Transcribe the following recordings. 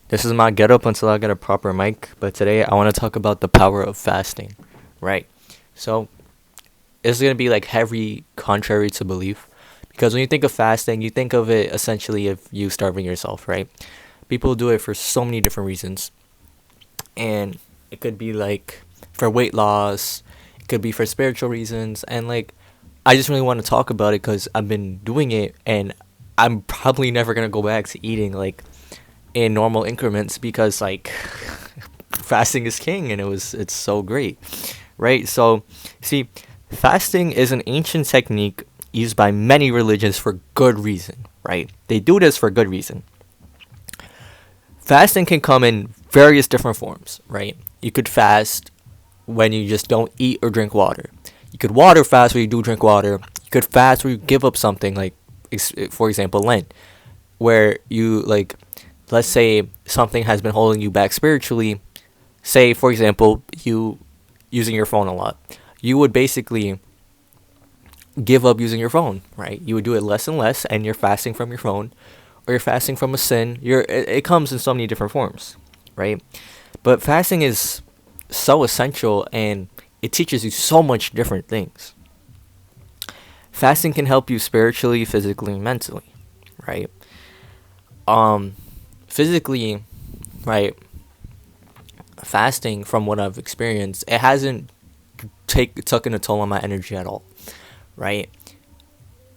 This is my get up until I get a proper mic, but today I want to talk about the power of fasting, right? So, it's going to be like heavy contrary to belief because when you think of fasting, you think of it essentially of you starving yourself, right? People do it for so many different reasons, and it could be like for weight loss, it could be for spiritual reasons, and like I just really want to talk about it because I've been doing it and I'm probably never going to go back to eating like in normal increments because like fasting is king and it's so great, right? So see, fasting is an ancient technique used by many religions for good reason, right? They do this for good reason. Fasting can come in various different forms, right? You could fast when you just don't eat or drink water. You could water fast where you do drink water. You could fast where you give up something like for example Lent, where you like, let's say something has been holding you back spiritually. Say for example you using your phone a lot. You would basically give up using your phone, right? You would do it less and less, and you're fasting from your phone, or you're fasting from a sin. It comes in so many different forms, right? But fasting is so essential, and it teaches you so much different things. Fasting can help you spiritually, physically, and mentally, right? Um, Physically, right? Fasting, from what I've experienced, it hasn't taken a toll on my energy at all, right?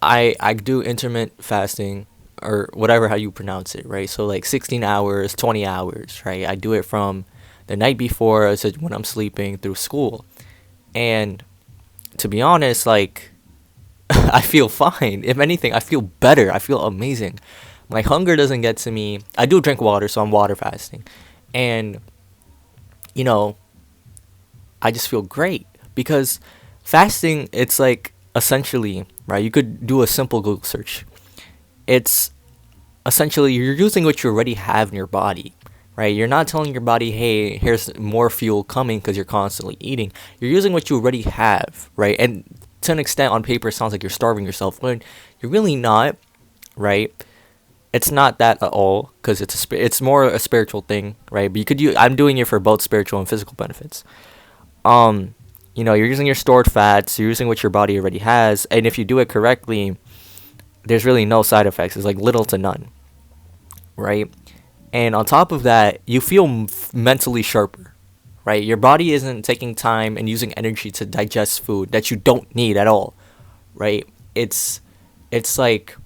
I do intermittent fasting or whatever how you pronounce it, right? So like 16 hours, 20 hours, right? I do it from the night before to when I'm sleeping through school. And to be honest, like I feel fine. If anything, I feel better. I feel amazing. My hunger doesn't get to me. I do drink water, so I'm water fasting. And you know, I just feel great because fasting, it's like essentially, right? You could do a simple Google search. It's essentially you're using what you already have in your body, right? You're not telling your body, hey, here's more fuel coming because you're constantly eating. You're using what you already have, right? And to an extent, on paper, it sounds like you're starving yourself when you're really not, right? It's not that at all because it's more a spiritual thing, right? But you could use, I'm doing it for both spiritual and physical benefits. Um, you're using your stored fats, you're using what your body already has, and if you do it correctly, there's really no side effects. It's like little to none, right? And on top of that, you feel mentally sharper, right? Your body isn't taking time and using energy to digest food that you don't need at all, right? It's like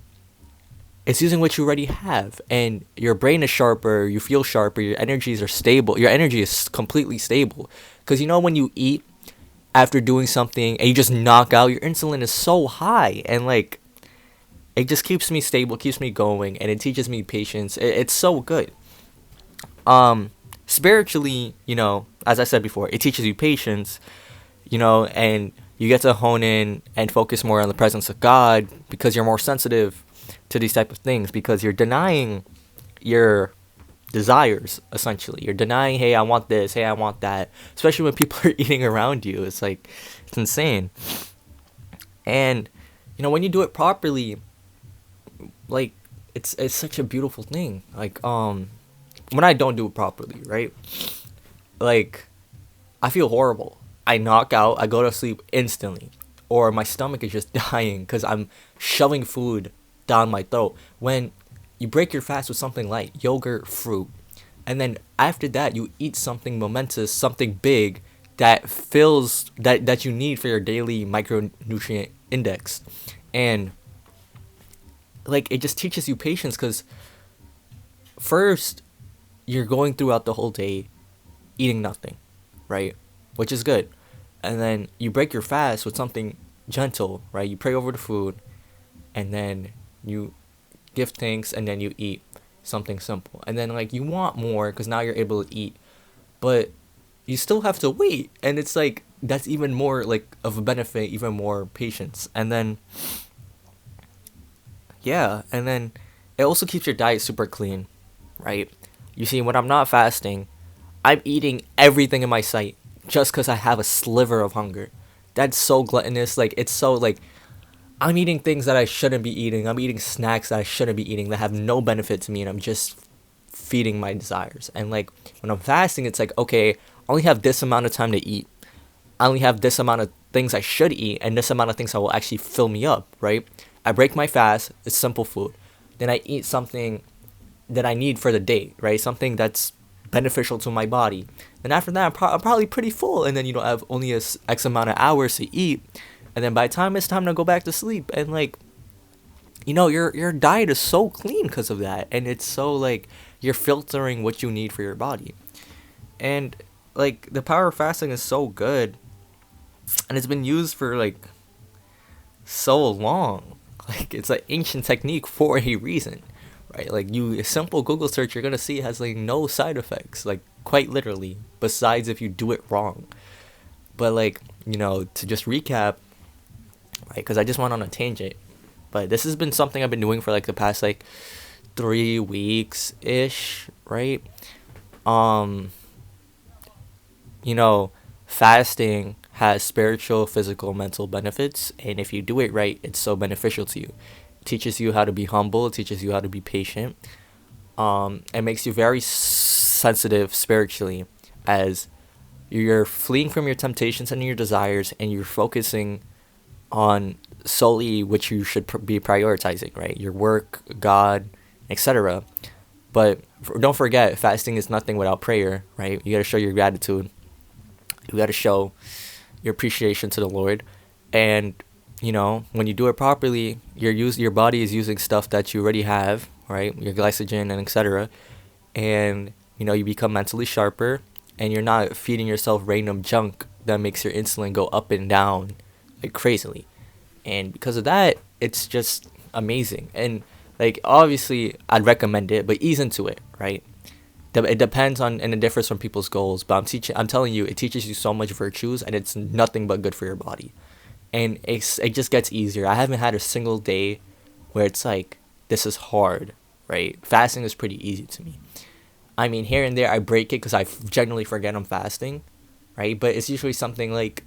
it's using what you already have, and your brain is sharper, you feel sharper, your energies are stable, your energy is completely stable because when you eat after doing something and you just knock out, your insulin is so high, and like it just keeps me stable, keeps me going, and it teaches me patience. It's so good. Spiritually, as I said before, it teaches you patience, and you get to hone in and focus more on the presence of God because you're more sensitive to these type of things because you're denying your desires. Essentially, you're denying, hey, I want this, hey, I want that, especially when people are eating around you. It's like it's insane. And when you do it properly, like it's such a beautiful thing. Like when I don't do it properly, right? Like I feel horrible. I knock out, I go to sleep instantly, or my stomach is just dying because I'm shoving food down my throat. When you break your fast with something light, yogurt, fruit, and then after that you eat something momentous, something big that fills that you need for your daily micronutrient index, and like it just teaches you patience because first you're going throughout the whole day eating nothing, right? Which is good. And then you break your fast with something gentle, right? You pray over the food, and then you give thanks, and then you eat something simple. And then like you want more because now you're able to eat, but you still have to wait, and it's like that's even more like of a benefit, even more patience. And then yeah, and then it also keeps your diet super clean, right? You see, when I'm not fasting, I'm eating everything in my sight just because I have a sliver of hunger. That's so gluttonous. Like, it's so, like, I'm eating things that I shouldn't be eating. I'm eating snacks that I shouldn't be eating that have no benefit to me, and I'm just feeding my desires. And like when I'm fasting, it's like, okay, I only have this amount of time to eat. I only have this amount of things I should eat and this amount of things that will actually fill me up, right? I break my fast, it's simple food. Then I eat something that I need for the day, right? Something that's beneficial to my body. Then after that, I'm probably pretty full. And then, I have only X amount of hours to eat. And then by the time it's time to go back to sleep, and like, your diet is so clean because of that. And it's so like, you're filtering what you need for your body. And like, the power of fasting is so good. And it's been used for like so long. Like, it's an ancient technique for a reason, right? Like, a simple Google search, you're gonna see it has like no side effects, like quite literally, besides if you do it wrong. But like, to just recap, right? Because I just went on a tangent, but this has been something I've been doing for like the past like 3 weeks ish, right? Um, Fasting has spiritual, physical, mental benefits, and if you do it right, it's so beneficial to you. It teaches you how to be humble, it teaches you how to be patient. It makes you very sensitive spiritually, as you're fleeing from your temptations and your desires, and you're focusing on solely what you should be prioritizing, right? Your work, God, etc. But don't forget, fasting is nothing without prayer, right? You got to show your gratitude. You got to show your appreciation to the Lord. And, when you do it properly, your body is using stuff that you already have, right? Your glycogen and etc. And, you become mentally sharper, and you're not feeding yourself random junk that makes your insulin go up and down like crazily. And because of that, it's just amazing. And like, obviously I'd recommend it, but ease into it, right? It depends on, and it differs from people's goals, but I'm telling you, it teaches you so much virtues, and it's nothing but good for your body. And it just gets easier. I haven't had a single day where it's like, this is hard, right? Fasting is pretty easy to me. I mean, here and there I break it because I generally forget I'm fasting, right? But it's usually something like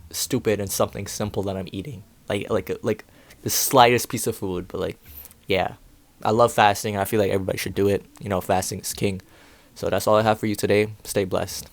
stupid and something simple that I'm eating, like the slightest piece of food. But like, yeah, I love fasting. I feel like everybody should do it. Fasting is king. So that's all I have for you today. Stay blessed.